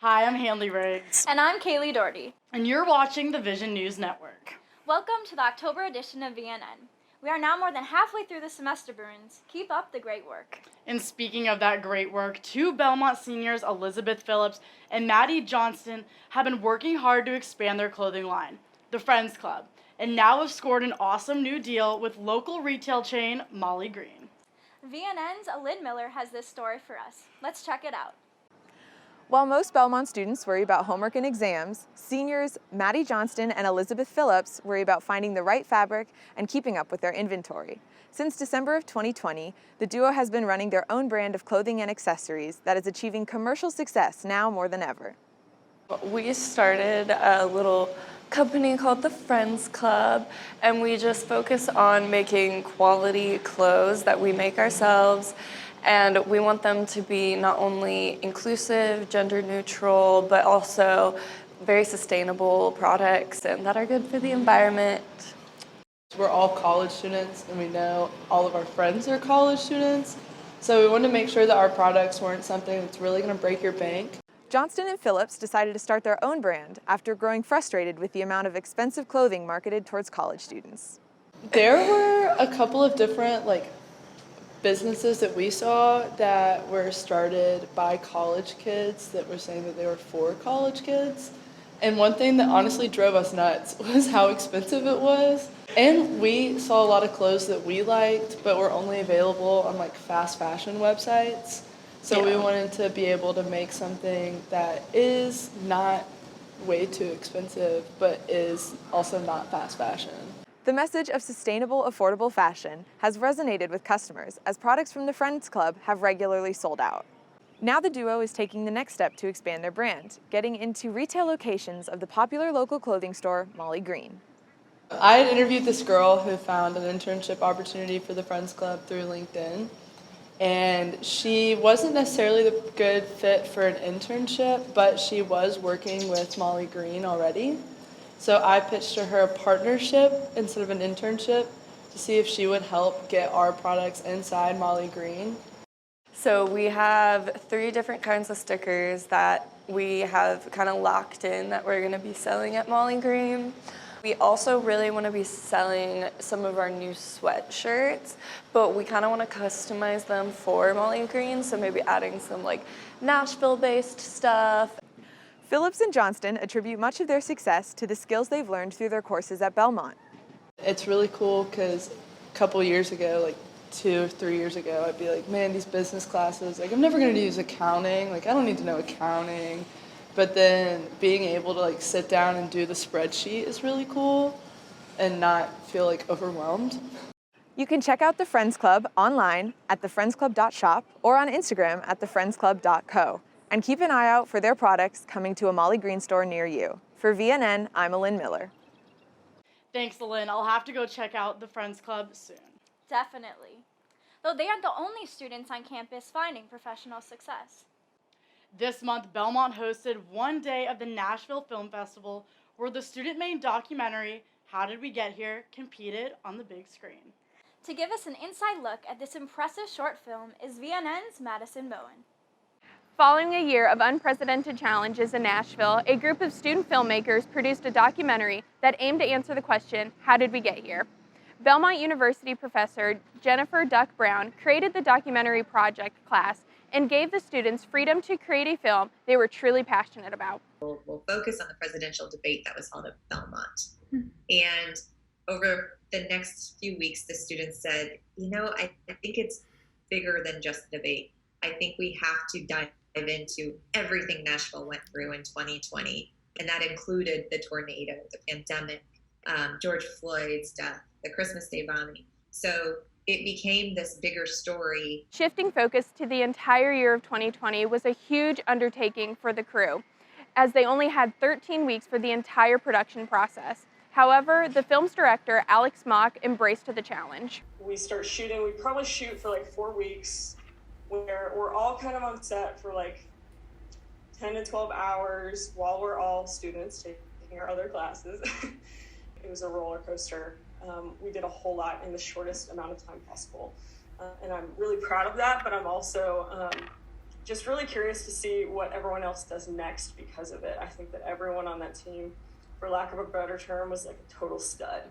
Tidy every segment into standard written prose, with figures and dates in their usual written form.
Hi, I'm Hanley Riggs. And I'm KAILEE Doherty. And you're watching the Vision News Network. Welcome to the October edition of VNN. We are now more than halfway through the semester, Bruins. Keep up the great work. And speaking of that great work, two Belmont seniors, Elizabeth Phillips and Maddie Johnston, have been working hard to expand their clothing line, the Friends Club, and now have scored an awesome new deal with local retail chain Molly Green. VNN's Lynn Miller has this story for us. Let's check it out. While most Belmont students worry about homework and exams, seniors Maddie Johnston and Elizabeth Phillips worry about finding the right fabric and keeping up with their inventory. Since December of 2020, the duo has been running their own brand of clothing and accessories that is achieving commercial success now more than ever. We started a little company called the Friends Club, and we just focus on making quality clothes that we make ourselves. And we want them to be not only inclusive, gender neutral, but also very sustainable products and that are good for the environment. We're all college students, and we know all of our friends are college students. So we wanted to make sure that our products weren't something that's really going to break your bank. Johnston and Phillips decided to start their own brand after growing frustrated with the amount of expensive clothing marketed towards college students. There were a couple of different businesses that we saw that were started by college kids that were saying that they were for college kids. And one thing that honestly drove us nuts was how expensive it was. And we saw a lot of clothes that we liked, but were only available on fast fashion websites. So we wanted to be able to make something that is not way too expensive, but is also not fast fashion. The message of sustainable, affordable fashion has resonated with customers as products from the Friends Club have regularly sold out. Now the duo is taking the next step to expand their brand, getting into retail locations of the popular local clothing store, Molly Green. I had interviewed this girl who found an internship opportunity for the Friends Club through LinkedIn, and she wasn't necessarily the good fit for an internship, but she was working with Molly Green already. So I pitched to her a partnership instead of an internship to see if she would help get our products inside Molly Green. So we have 3 different kinds of stickers that we have kind of locked in that we're going to be selling at Molly Green. We also really want to be selling some of our new sweatshirts, but we kind of want to customize them for Molly Green, so maybe adding some Nashville-based stuff. Phillips and Johnston attribute much of their success to the skills they've learned through their courses at Belmont. It's really cool because a couple years ago, 2 or 3 years ago, I'd be like, man, these business classes, I'm never going to use accounting. I don't need to know accounting. But then being able to sit down and do the spreadsheet is really cool and not feel overwhelmed. You can check out the Friends Club online at thefriendsclub.shop or on Instagram at thefriendsclub.co. And keep an eye out for their products coming to a Molly Green store near you. For VNN, I'm Lynn Miller. Thanks, Lynn. I'll have to go check out the Friends Club soon. Definitely. Though they aren't the only students on campus finding professional success. This month, Belmont hosted one day of the Nashville Film Festival where the student-made documentary, How Did We Get Here?, competed on the big screen. To give us an inside look at this impressive short film is VNN's Madison Bowen. Following a year of unprecedented challenges in Nashville, a group of student filmmakers produced a documentary that aimed to answer the question, how did we get here? Belmont University professor Jennifer Duck Brown created the documentary project class and gave the students freedom to create a film they were truly passionate about. We'll focus on the presidential debate that was held at Belmont. And over the next few weeks, the students said, I think it's bigger than just the debate. I think we have to dive into everything Nashville went through in 2020. And that included the tornado, the pandemic, George Floyd's death, the Christmas Day bombing. So it became this bigger story. Shifting focus to the entire year of 2020 was a huge undertaking for the crew, as they only had 13 weeks for the entire production process. However, the film's director, Alex Mock, embraced the challenge. We start shooting, we probably shoot for 4 weeks, where we're all kind of on set for 10 to 12 hours while we're all students taking our other classes. It was a roller coaster. We did a whole lot in the shortest amount of time possible. And I'm really proud of that, but I'm also just really curious to see what everyone else does next because of it. I think that everyone on that team, for lack of a better term, was like a total stud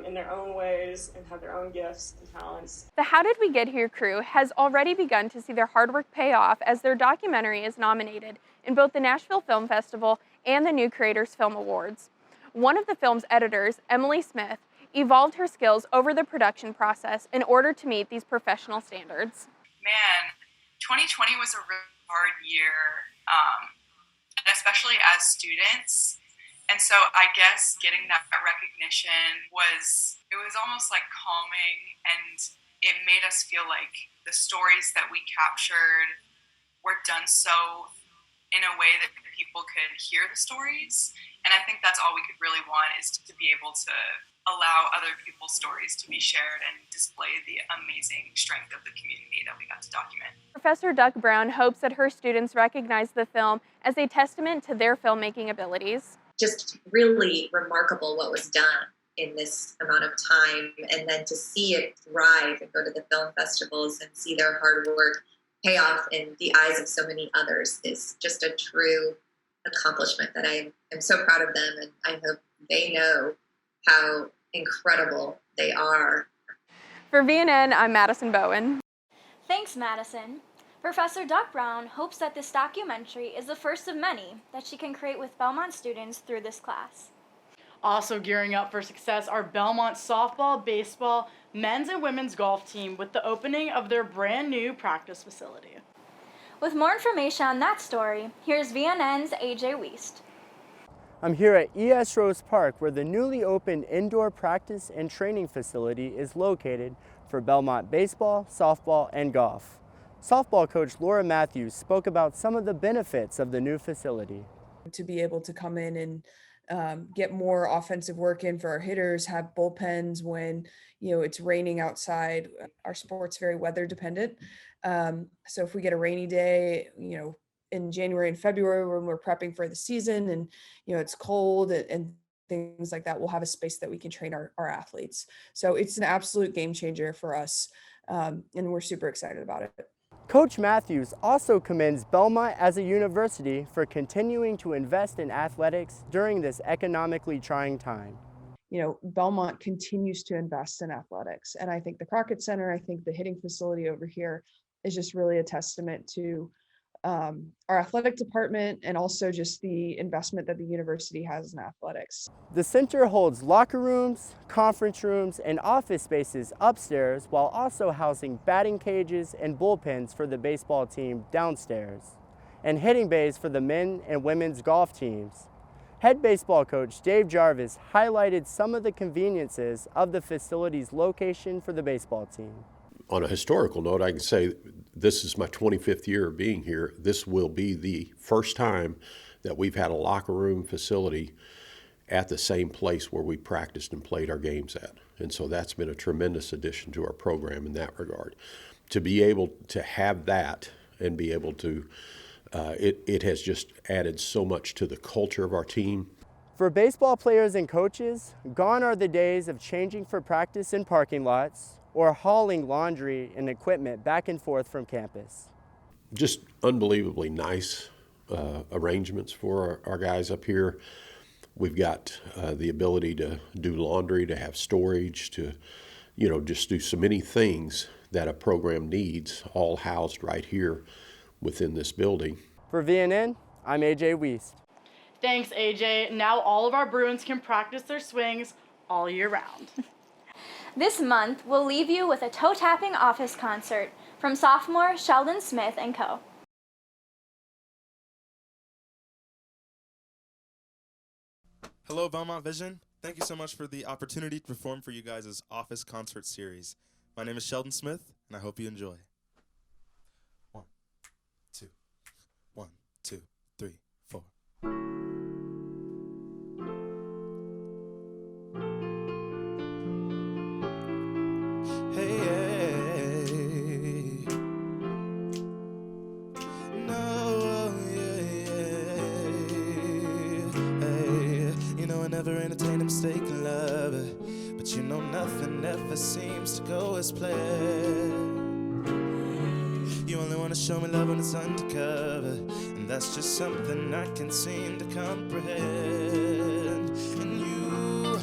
in their own ways and have their own gifts and talents. The How Did We Get Here crew has already begun to see their hard work pay off as their documentary is nominated in both the Nashville Film Festival and the New Creators Film Awards. One of the film's editors, Emily Smith, evolved her skills over the production process in order to meet these professional standards. Man, 2020 was a really hard year, especially as students. And so I guess getting that recognition was almost like calming, and it made us feel like the stories that we captured were done so in a way that people could hear the stories. And I think that's all we could really want, is to be able to allow other people's stories to be shared and display the amazing strength of the community that we got to document. Professor Duck Brown hopes that her students recognize the film as a testament to their filmmaking abilities. Just really remarkable what was done in this amount of time, and then to see it thrive and go to the film festivals and see their hard work pay off in the eyes of so many others is just a true accomplishment that I am so proud of them, and I hope they know how incredible they are. For VNN, I'm Madison Bowen. Thanks, Madison. Professor Duck Brown hopes that this documentary is the first of many that she can create with Belmont students through this class. Also gearing up for success are Belmont softball, baseball, men's and women's golf team with the opening of their brand new practice facility. With more information on that story, here's VNN's AJ Wiest. I'm here at ES Rose Park, where the newly opened indoor practice and training facility is located for Belmont baseball, softball, and golf. Softball coach Laura Matthews spoke about some of the benefits of the new facility. To be able to come in and get more offensive work in for our hitters, have bullpens when it's raining outside. Our sport's very weather dependent. So if we get a rainy day, in January and February when we're prepping for the season and it's cold and things like that, we'll have a space that we can train our athletes. So it's an absolute game changer for us, and we're super excited about it. Coach Matthews also commends Belmont as a university for continuing to invest in athletics during this economically trying time. Belmont continues to invest in athletics, and I think the Crockett Center, I think the hitting facility over here is just really a testament to our athletic department and also just the investment that the university has in athletics. The center holds locker rooms, conference rooms, and office spaces upstairs, while also housing batting cages and bullpens for the baseball team downstairs, and hitting bays for the men and women's golf teams. Head baseball coach Dave Jarvis highlighted some of the conveniences of the facility's location for the baseball team. On a historical note, I can say this is my 25th year of being here. This will be the first time that we've had a locker room facility at the same place where we practiced and played our games at. And so that's been a tremendous addition to our program in that regard. To be able to have that and be able to, it has just added so much to the culture of our team. For baseball players and coaches, gone are the days of changing for practice in parking lots or hauling laundry and equipment back and forth from campus. Just unbelievably nice arrangements for our guys up here. We've got the ability to do laundry, to have storage, to just do so many things that a program needs, all housed right here within this building. For VNN, I'm AJ Wiest. Thanks, AJ. Now all of our Bruins can practice their swings all year round. This month, we'll leave you with a toe-tapping office concert from sophomore Sheldon Co. Hello, Belmont Vision. Thank you so much for the opportunity to perform for you guys' office concert series. My name is Sheldon Smith, and I hope you enjoy. 1, 2, 1, 2, 3, 4. Never entertain a mistake in love, but nothing ever seems to go as planned. You only wanna show me love when it's undercover, and that's just something I can't seem to comprehend. And you,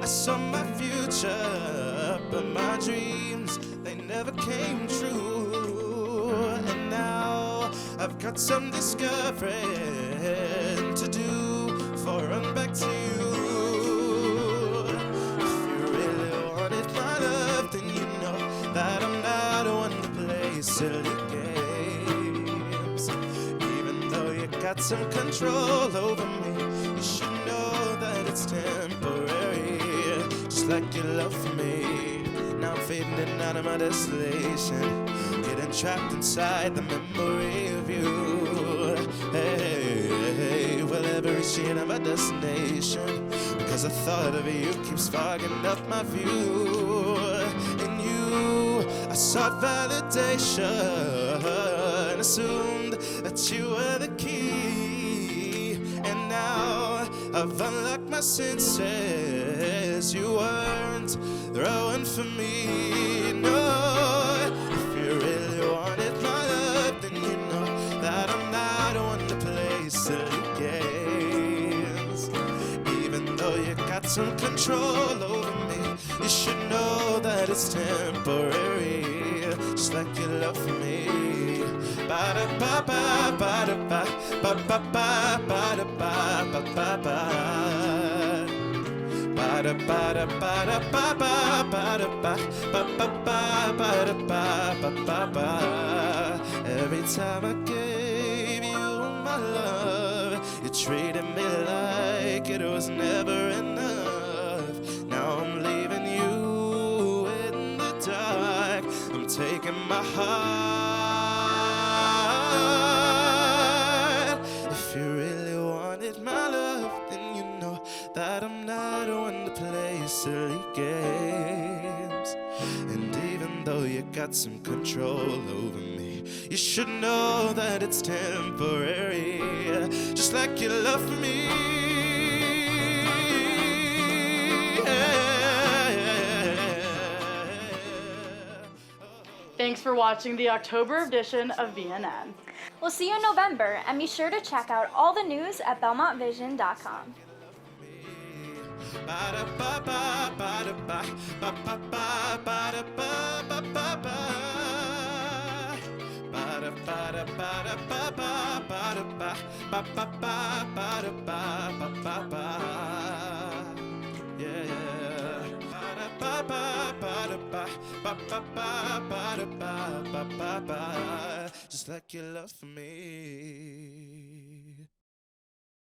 I saw my future, but my dreams, they never came true. And now I've got some discovering to do before I run back to you. If you really wanted my love, then you know that I'm not one to play silly games. Even though you got some control over me, you should know that it's temporary, just like your love for me. Now I'm fading in and out of my desolation, getting trapped inside the memory of you. Hey, well, every shade of my destination, because the thought of you keeps fogging up my view. In you, I sought validation, assumed that you were the key, and now I've unlocked my senses. You weren't the one for me, no. If you really wanted my love, then you know that I'm not one to play silly games. Even though you got some control over me, you should know that it's temporary, just like your love for me. Ba-da-ba-ba, ba-da-ba, ba-ba-ba, ba-da-ba, ba-ba-ba. Every time I gave you my love, you treated me like it was never enough. Now I'm leaving you in the dark, I'm taking my heart. If you really wanted my love, then you know that I'm not one to play silly games. And even though you got some control over me, you should know that it's temporary, just like your love for me. Thanks for watching the October edition of VNN. We'll see you in November, and be sure to check out all the news at BelmontVision.com. Just like your love for me.